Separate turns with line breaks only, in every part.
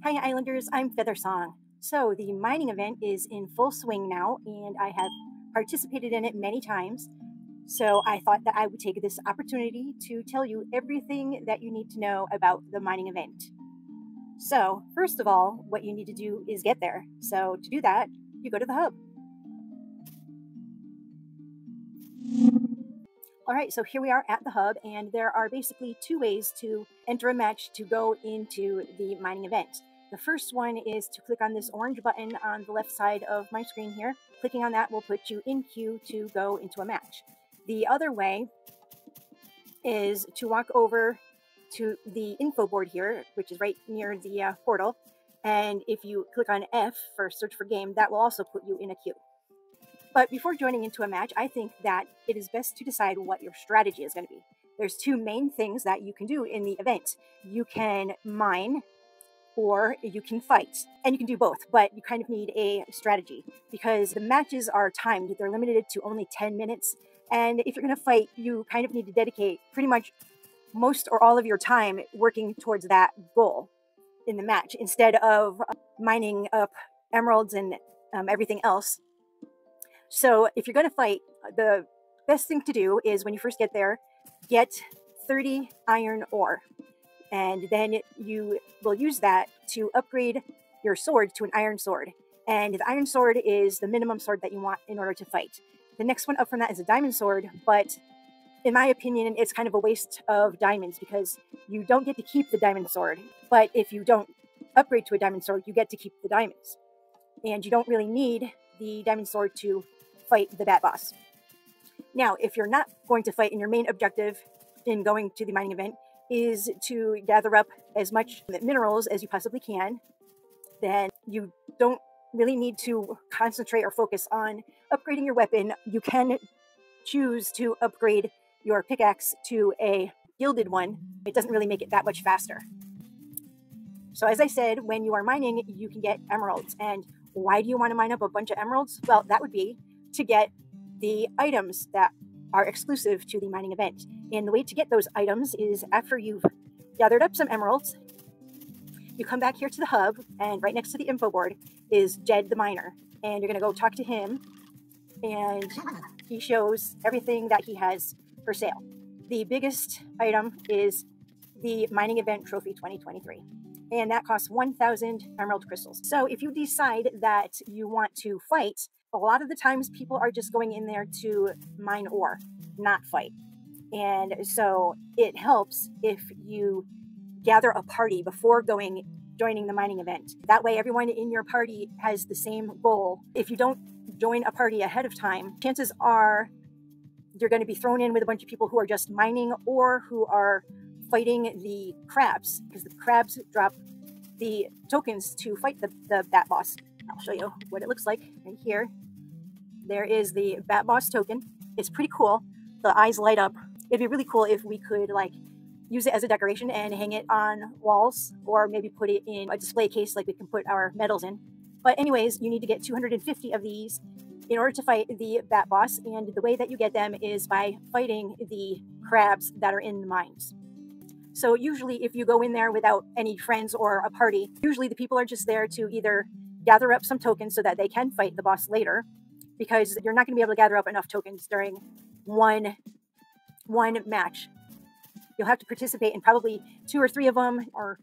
Hi Islanders, I'm Feathersong. So the mining event is in full swing now and I have participated in it many times. So I thought that I would take this opportunity to tell you everything that you need to know about the mining event. So first of all, what you need to do is get there. So to do that, you go to the hub. All right, so here we are at the hub, and there are basically two ways to enter a match to go into the mining event. The first one is to click on this orange button on the left side of my screen here. Clicking on that will put you in queue to go into a match. The other way is to walk over to the info board here, which is right near the portal. And if you click on F for search for game, that will also put you in a queue. But before joining into a match, I think that it is best to decide what your strategy is going to be. There's two main things that you can do in the event. You can mine or you can fight. And you can do both, but you kind of need a strategy because the matches are timed. They're limited to only 10 minutes. And if you're going to fight, you kind of need to dedicate pretty much most or all of your time working towards that goal in the match instead of mining up emeralds and everything else. So if you're going to fight, the best thing to do is when you first get there, get 30 iron ore. And then you will use that to upgrade your sword to an iron sword. And the iron sword is the minimum sword that you want in order to fight. The next one up from that is a diamond sword, but in my opinion, it's kind of a waste of diamonds because you don't get to keep the diamond sword. But if you don't upgrade to a diamond sword, you get to keep the diamonds. And you don't really need the diamond sword to fight the bat boss. Now, if you're not going to fight and your main objective in going to the mining event is to gather up as much minerals as you possibly can, then you don't really need to concentrate or focus on upgrading your weapon. You can choose to upgrade your pickaxe to a gilded one. It doesn't really make it that much faster. So as I said, when you are mining, you can get emeralds. And why do you want to mine up a bunch of emeralds? Well, that would be to get the items that are exclusive to the mining event. And the way to get those items is after you've gathered up some emeralds, you come back here to the hub, and right next to the info board is Jed the miner. And you're going to go talk to him, and he shows everything that he has for sale. The biggest item is the mining event trophy 2023. And that costs 1,000 emerald crystals. So if you decide that you want to fight, a lot of the times people are just going in there to mine ore, not fight. And so it helps if you gather a party before joining the mining event. That way everyone in your party has the same goal. If you don't join a party ahead of time, chances are you're going to be thrown in with a bunch of people who are just mining or who are fighting the crabs, because the crabs drop the tokens to fight the bat boss. I'll show you what it looks like right here. There is the bat boss token. It's pretty cool. The eyes light up. It'd be really cool if we could use it as a decoration and hang it on walls, or maybe put it in a display case like we can put our medals in. But anyways, you need to get 250 of these in order to fight the bat boss. And the way that you get them is by fighting the crabs that are in the mines. So usually if you go in there without any friends or a party, usually the people are just there to either gather up some tokens so that they can fight the boss later, because you're not going to be able to gather up enough tokens during one match. You'll have to participate in probably 2 or 3 of them, or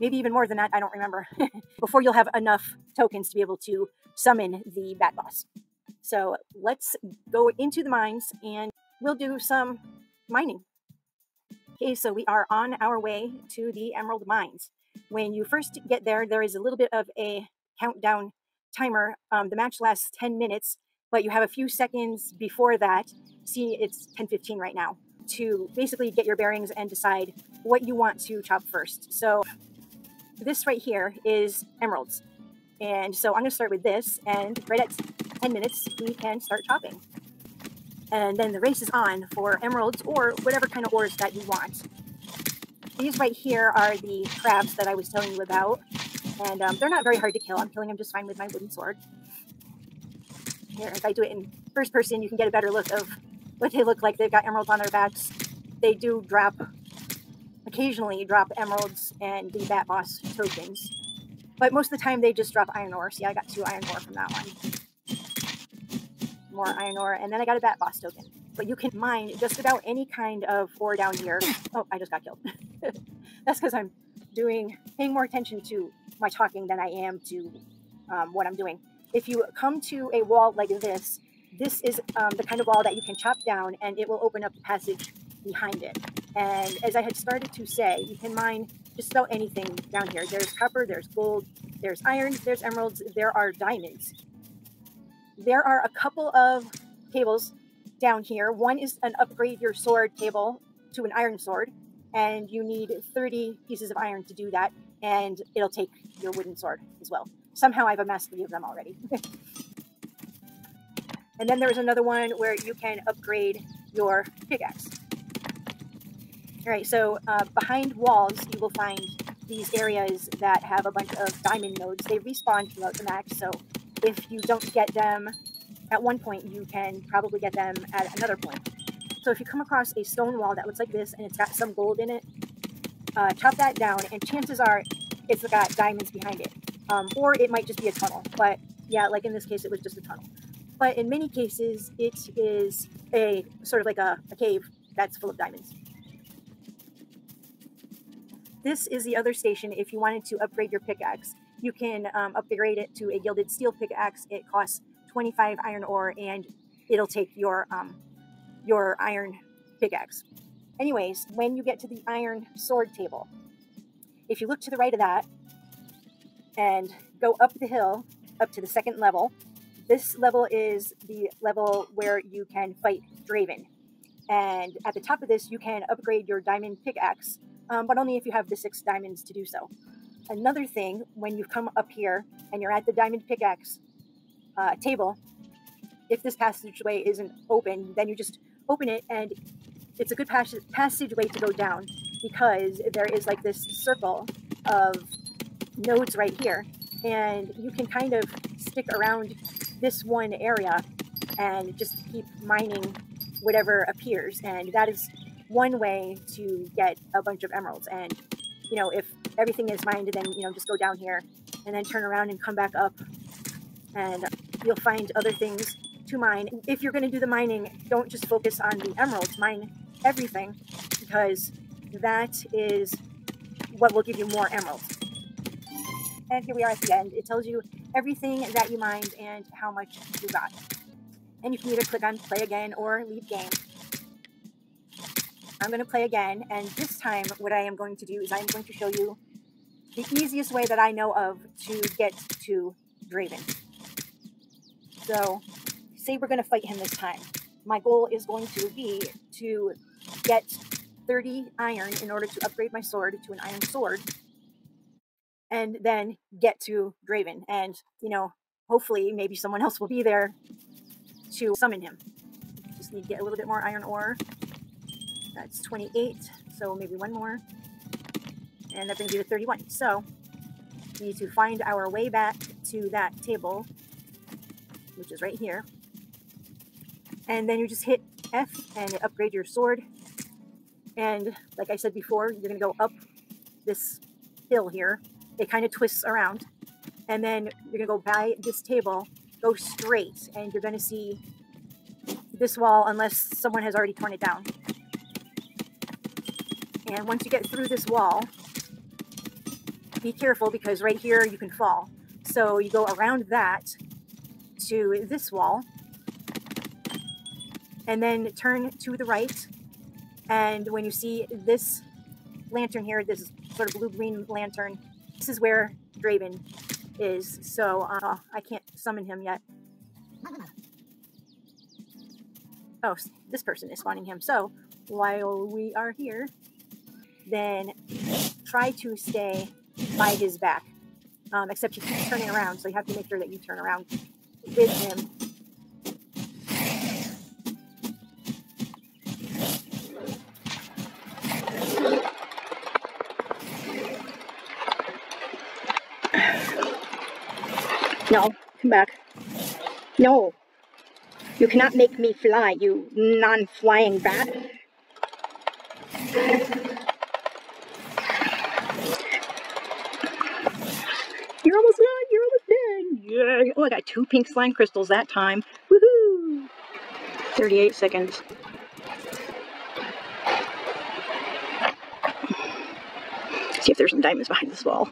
maybe even more than that, I don't remember, before you'll have enough tokens to be able to summon the bat boss. So let's go into the mines and we'll do some mining. Okay, so we are on our way to the emerald mines. When you first get there, there is a little bit of a countdown timer. The match lasts 10 minutes, but you have a few seconds before that. See, it's 10:15 right now, to basically get your bearings and decide what you want to chop first. So this right here is emeralds. And so I'm going to start with this, and right at 10 minutes, we can start chopping. And then the race is on for emeralds or whatever kind of ores that you want. These right here are the crabs that I was telling you about. And they're not very hard to kill. I'm killing them just fine with my wooden sword. Here, if I do it in first person, you can get a better look of what they look like. They've got emeralds on their backs. They do occasionally drop emeralds and the bat boss tokens. But most of the time they just drop iron ore. See, I got 2 iron ore from that one. More iron ore, and then I got a bat boss token. But you can mine just about any kind of ore down here. Oh, I just got killed. That's because I'm paying more attention to my talking than I am to what I'm doing. If you come to a wall like this, this is the kind of wall that you can chop down and it will open up the passage behind it. And as I had started to say, you can mine just about anything down here. There's copper, there's gold, there's iron, there's emeralds, there are diamonds. There are a couple of tables down here. One is an upgrade your sword table to an iron sword, and you need 30 pieces of iron to do that, and it'll take your wooden sword as well. Somehow I've amassed 3 of them already. And then there's another one where you can upgrade your pickaxe. All right, so behind walls, you will find these areas that have a bunch of diamond nodes. They respawn throughout the match, so if you don't get them at one point, you can probably get them at another point. So if you come across a stone wall that looks like this and it's got some gold in it, chop that down, and chances are it's got diamonds behind it. Or it might just be a tunnel. But yeah, like in this case, it was just a tunnel. But in many cases, it is a sort of like a cave that's full of diamonds. This is the other station if you wanted to upgrade your pickaxe. You can upgrade it to a gilded steel pickaxe. It costs 25 iron ore, and it'll take your iron pickaxe. Anyways, when you get to the iron sword table, if you look to the right of that and go up the hill, up to the 2nd level, this level is the level where you can fight Draven. And at the top of this, you can upgrade your diamond pickaxe, but only if you have the 6 diamonds to do so. Another thing, when you come up here and you're at the diamond pickaxe table, if this passageway isn't open, then you just open it, and it's a good passageway to go down, because there is like this circle of nodes right here, and you can kind of stick around this one area and just keep mining whatever appears. And that is one way to get a bunch of emeralds. And you know, if everything is mined, then just go down here and then turn around and come back up, and you'll find other things to mine. If you're going to do the mining, don't just focus on the emeralds, mine everything, because that is what will give you more emeralds. And here we are at the end. It tells you everything that you mined and how much you got. And you can either click on play again or leave game. I'm going to play again, and this time what I am going to do is I'm going to show you the easiest way that I know of to get to Draven. So, say we're going to fight him this time. My goal is going to be to get 30 iron in order to upgrade my sword to an iron sword, and then get to Draven. And, hopefully maybe someone else will be there to summon him. Just need to get a little bit more iron ore. That's 28, so maybe one more. And that brings you to 31. So, we need to find our way back to that table, which is right here. And then you just hit F and upgrade your sword. And like I said before, you're going to go up this hill here. It kind of twists around. And then you're going to go by this table, go straight, and you're going to see this wall unless someone has already torn it down. And once you get through this wall, be careful, because right here you can fall. So you go around that to this wall, and then turn to the right. And when you see this lantern here, this sort of blue-green lantern, this is where Draven is. So I can't summon him yet. Oh, this person is spawning him. So while we are here, then try to stay by his back. Except he keeps turning around, so you have to make sure that you turn around with him. No, come back. No. You cannot make me fly, you non-flying bat. I got 2 pink slime crystals that time. Woohoo! 38 seconds. See if there's some diamonds behind this wall.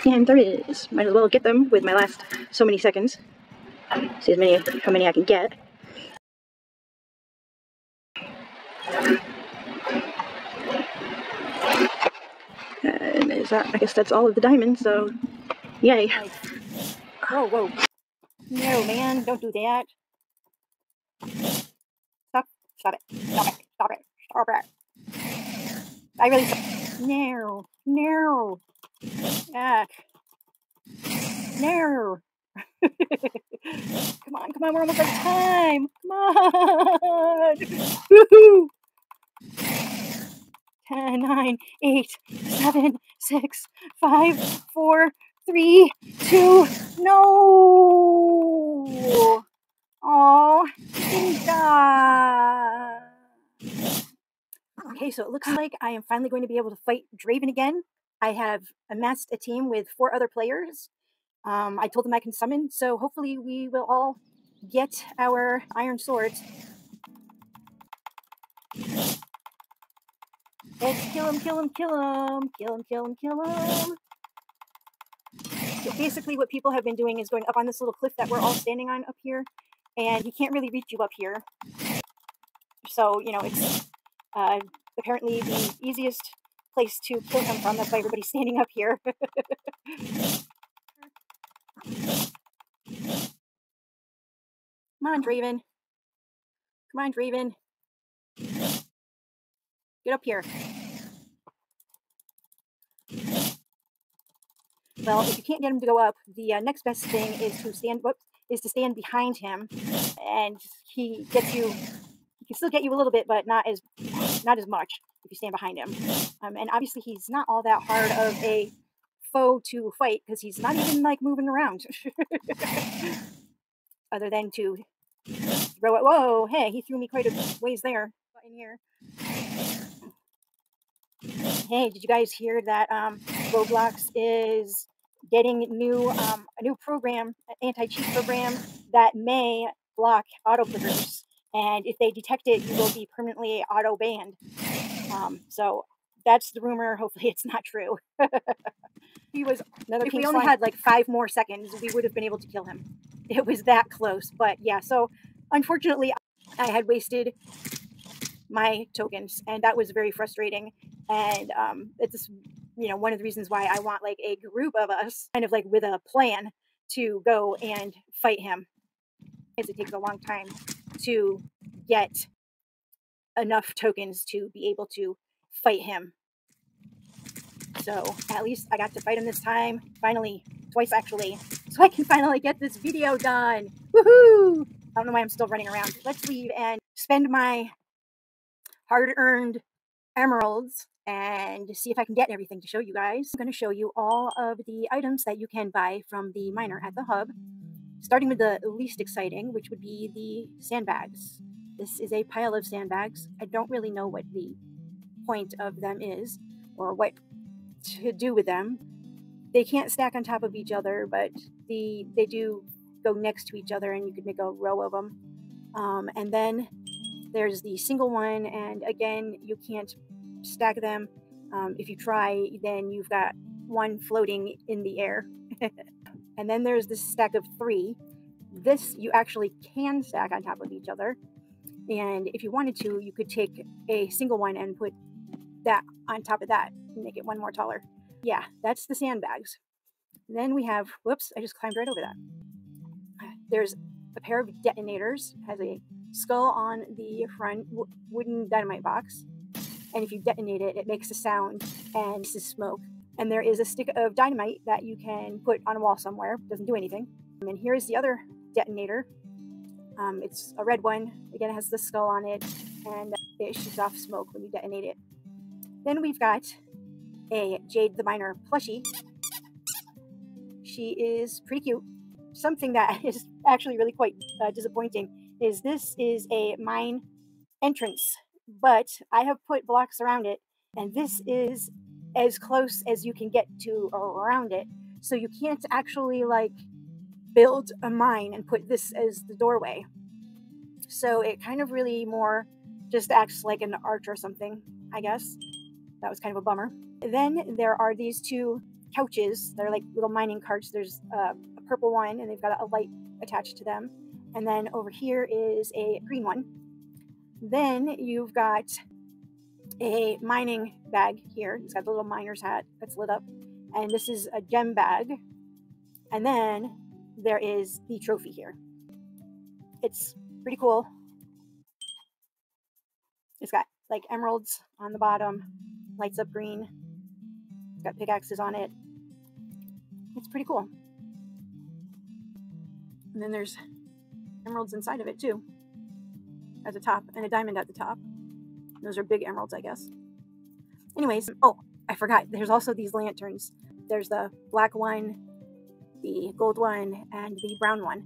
And there is. Might as well get them with my last so many seconds. See how many I can get. And is that, I guess that's all of the diamonds, so yay. Whoa, whoa. No, man, don't do that. Stop it. Stop it. Stop it. Stop it. I really... No. No. Ah. No. Come on, we're almost out of time. Come on. Woohoo. 10, 9, 8, 7, 6, 5, 4, 3, 2, no. Oh, didn't die. Okay, so it looks like I am finally going to be able to fight Draven again. I have amassed a team with 4 other players. I told them I can summon, so hopefully we will all get our iron swords. Let's kill him, kill him, kill him, kill him, kill him, kill him. So basically what people have been doing is going up on this little cliff that we're all standing on up here, and he can't really reach you up here. So, you know, it's apparently the easiest place to kill him from. That's why everybody's standing up here. Come on, Draven. Come on, Draven. Get up here. Well, if you can't get him to go up, the next best thing is to stand behind him, and he gets you. He can still get you a little bit, but not as much if you stand behind him. And obviously, he's not all that hard of a foe to fight because he's not even like moving around, other than to throw it. Whoa! Hey, he threw me quite a ways there. In here. Hey, did you guys hear that Roblox is getting a new program, an anti-cheat program that may block auto-clickers, and if they detect it, you will be permanently auto-banned. So that's the rumor. Hopefully it's not true. He was another. If we only had like 5 more seconds, we would have been able to kill him. It was that close. But yeah, so unfortunately, I had wasted my tokens, and that was very frustrating. And it's, you know, one of the reasons why I want like a group of us kind of like with a plan to go and fight him, because it takes a long time to get enough tokens to be able to fight him. So at least I got to fight him this time, finally, twice actually, so I can finally get this video done. Woohoo! I don't know why I'm still running around. Let's leave and spend my hard-earned emeralds and see if I can get everything to show you guys. I'm going to show you all of the items that you can buy from the miner at the hub, starting with the least exciting, which would be the sandbags. This is a pile of sandbags. I don't really know what the point of them is or what to do with them. They can't stack on top of each other, but they do go next to each other, and you could make a row of them. And then there's the single one, and again, you can't stack them. If you try, then you've got one floating in the air. And then there's this stack of 3. This you actually can stack on top of each other, and if you wanted to, you could take a single one and put that on top of that and make it one more taller. Yeah, that's the sandbags. Then we have, whoops, I just climbed right over that. There's a pair of detonators. It has a skull on the front wooden dynamite box, and if you detonate it, it makes a sound and this is smoke. And there is a stick of dynamite that you can put on a wall somewhere. It doesn't do anything. And here's the other detonator. It's a red one. Again, it has the skull on it, and it shoots off smoke when you detonate it. Then we've got a Jade the Miner plushie. She is pretty cute. Something that is actually really quite disappointing is this is a mine entrance, but I have put blocks around it, and this is as close as you can get to around it. So you can't actually like build a mine and put this as the doorway. So it kind of really more just acts like an arch or something, I guess. That was kind of a bummer. Then there are these two couches. They're like little mining carts. There's a purple one, and they've got a light attached to them. And then over here is a green one. Then you've got a mining bag here. It's got the little miner's hat that's lit up. And this is a gem bag. And then there is the trophy here. It's pretty cool. It's got like emeralds on the bottom, lights up green. It's got pickaxes on it. It's pretty cool. And then there's emeralds inside of it too, at the top, and a diamond at the top. Those are big emeralds, I guess. Anyways, oh, I forgot. There's also these lanterns. There's the black one, the gold one, and the brown one.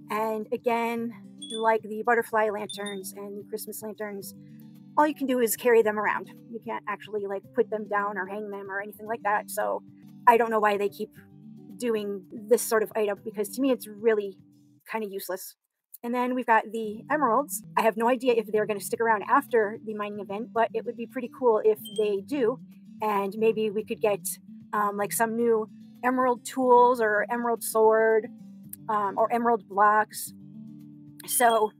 And again, like the butterfly lanterns and the Christmas lanterns, all you can do is carry them around. You can't actually like put them down or hang them or anything like that. So I don't know why they keep doing this sort of item, because to me it's really kind of useless. And then we've got the emeralds. I have no idea if they're going to stick around after the mining event, but it would be pretty cool if they do. And maybe we could get like some new emerald tools or emerald sword or emerald blocks. So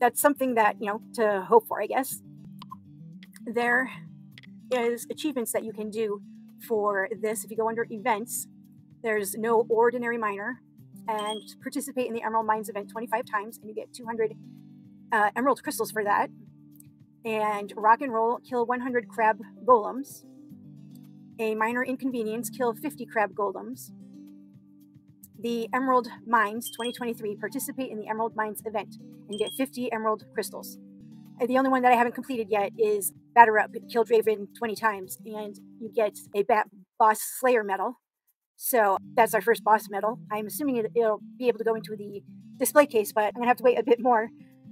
that's something that, you know, to hope for, I guess. There is achievements that you can do for this. If you go under events, there's no ordinary miner, and participate in the Emerald Mines event 25 times, and you get 200 emerald crystals for that. And rock and roll, kill 100 crab golems. A minor inconvenience, kill 50 crab golems. The Emerald Mines 2023, participate in the Emerald Mines event and get 50 emerald crystals. And the only one that I haven't completed yet is batter up, kill Draven 20 times, and you get a boss slayer medal. So that's our first boss medal. I'm assuming it'll be able to go into the display case, but I'm gonna have to wait a bit more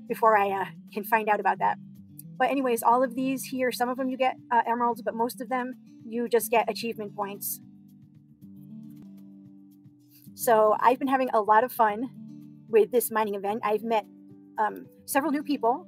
before I can find out about that. But anyways, all of these here, some of them you get emeralds, but most of them you just get achievement points. So I've been having a lot of fun with this mining event. I've met several new people,